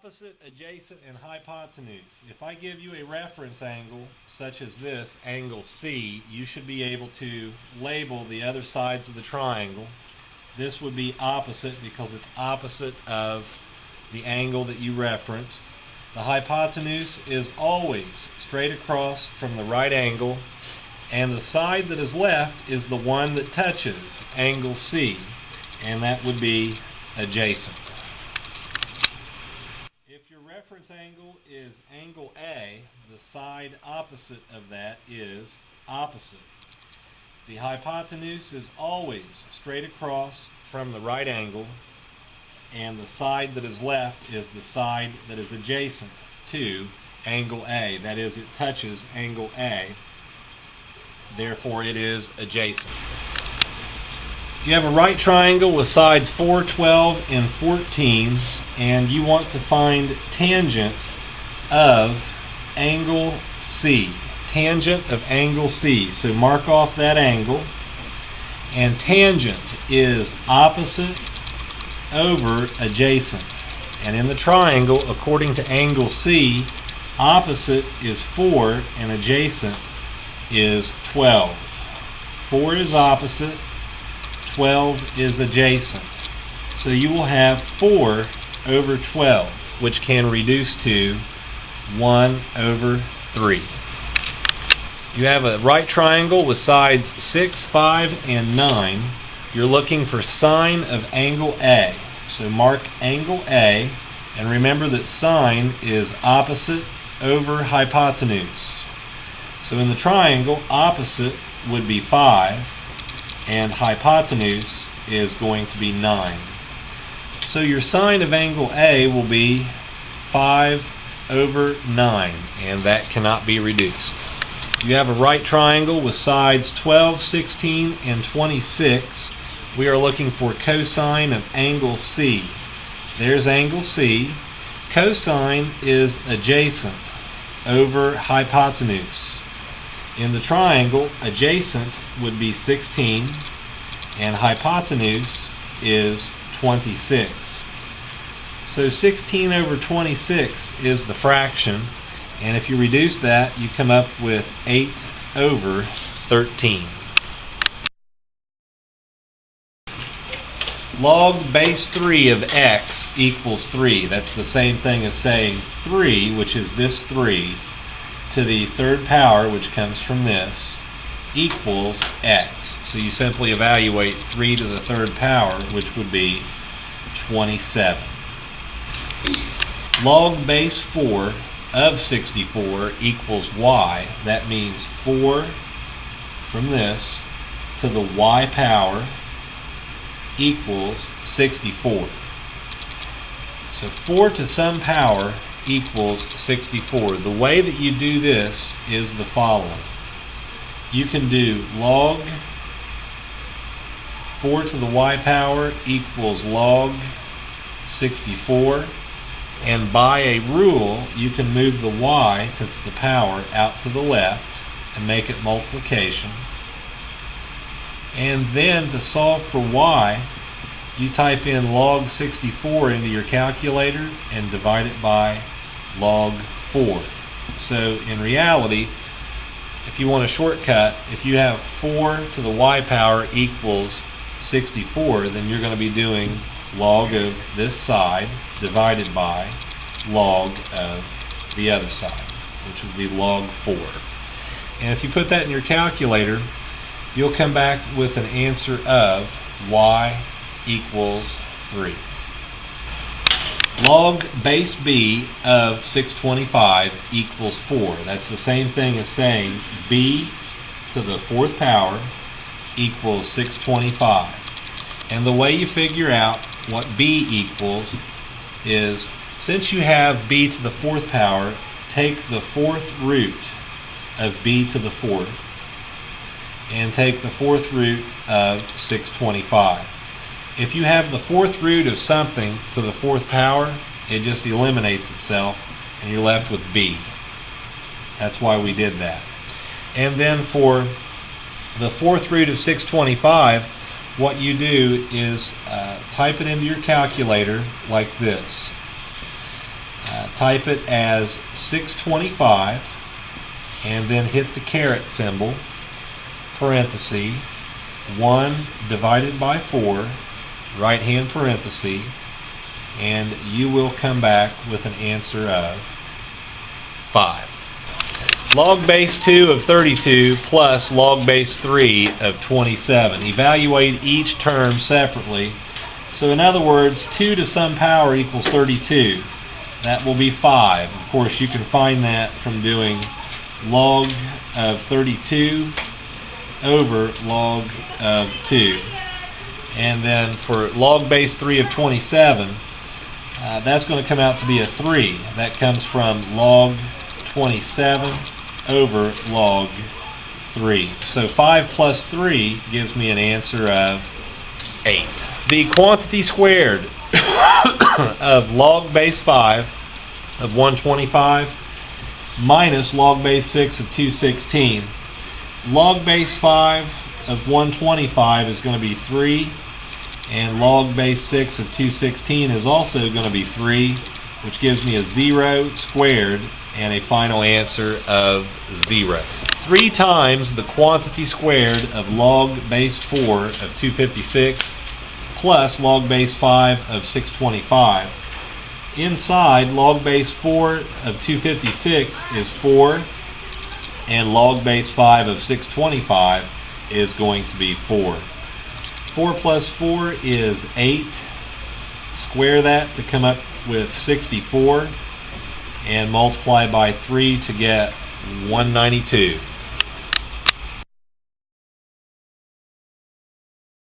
Opposite, adjacent, and hypotenuse. If I give you a reference angle, such as this, angle C, you should be able to label the other sides of the triangle. This would be opposite because it's opposite of the angle that you referenced. The hypotenuse is always straight across from the right angle, and the side that is left is the one that touches angle C, and that would be adjacent. If your reference angle is angle A, the side opposite of that is opposite. The hypotenuse is always straight across from the right angle, and the side that is left is the side that is adjacent to angle A. That is, it touches angle A. Therefore, it is adjacent. If you have a right triangle with sides 4, 12, and 14, and you want to find tangent of angle C. Tangent of angle C. So mark off that angle. And tangent is opposite over adjacent. And in the triangle, according to angle C, opposite is 4 and adjacent is 12. 4 is opposite, 12 is adjacent. So you will have 4 over 12, which can reduce to 1 over 3. You have a right triangle with sides 6, 5, and 9. You're looking for sine of angle A. So mark angle A, and remember that sine is opposite over hypotenuse. So in the triangle, opposite would be 5, and hypotenuse is going to be 9. So your sine of angle A will be 5 over 9, and that cannot be reduced. You have a right triangle with sides 12, 16, and 26. We are looking for cosine of angle C. There's angle C. Cosine is adjacent over hypotenuse. In the triangle, adjacent would be 16, and hypotenuse is 26. So 16 over 26 is the fraction, and if you reduce that, you come up with 8 over 13. Log base 3 of x equals 3. That's the same thing as saying 3, which is this 3, to the third power, which comes from this, equals x. So you simply evaluate 3 to the third power, which would be 27. Log base 4 of 64 equals y. That means 4 from this to the y power equals 64. So 4 to some power equals 64. The way that you do this is the following. You can do log 4 to the y power equals log 64, and by a rule you can move the y, because it's the power, out to the left and make it multiplication. And then to solve for y, you type in log 64 into your calculator and divide it by log 4. So in reality, if you want a shortcut, if you have 4 to the y power equals 64, then you're going to be doing log of this side divided by log of the other side, which would be log 4. And if you put that in your calculator, you'll come back with an answer of y equals 3. Log base b of 625 equals 4. That's the same thing as saying b to the fourth power equals 625. And the way you figure out what b equals is, since you have b to the fourth power, take the fourth root of b to the fourth and take the fourth root of 625. If you have the fourth root of something to the fourth power, it just eliminates itself and you're left with b. That's why we did that. And then for the fourth root of 625, what you do is type it into your calculator like this. type it as 625, and then hit the caret symbol, parenthesis, 1 divided by 4, right hand parenthesis, and you will come back with an answer of 5. Log base 2 of 32 plus log base 3 of 27. Evaluate each term separately. So in other words, 2 to some power equals 32. That will be 5. Of course, you can find that from doing log of 32 over log of 2. And then for log base 3 of 27, that's going to come out to be a 3. That comes from log 27 over log 3. So 5 plus 3 gives me an answer of 8. The quantity squared of log base 5 of 125 minus log base 6 of 216. Log base 5 of 125 is going to be 3, and log base 6 of 216 is also going to be 3, which gives me a 0 squared and a final answer of 0. 3 times the quantity squared of log base 4 of 256 plus log base 5 of 625. Inside, log base 4 of 256 is 4, and log base 5 of 625 is going to be 4. 4 plus 4 is 8. Square that to come up with 64, and multiply by 3 to get 192.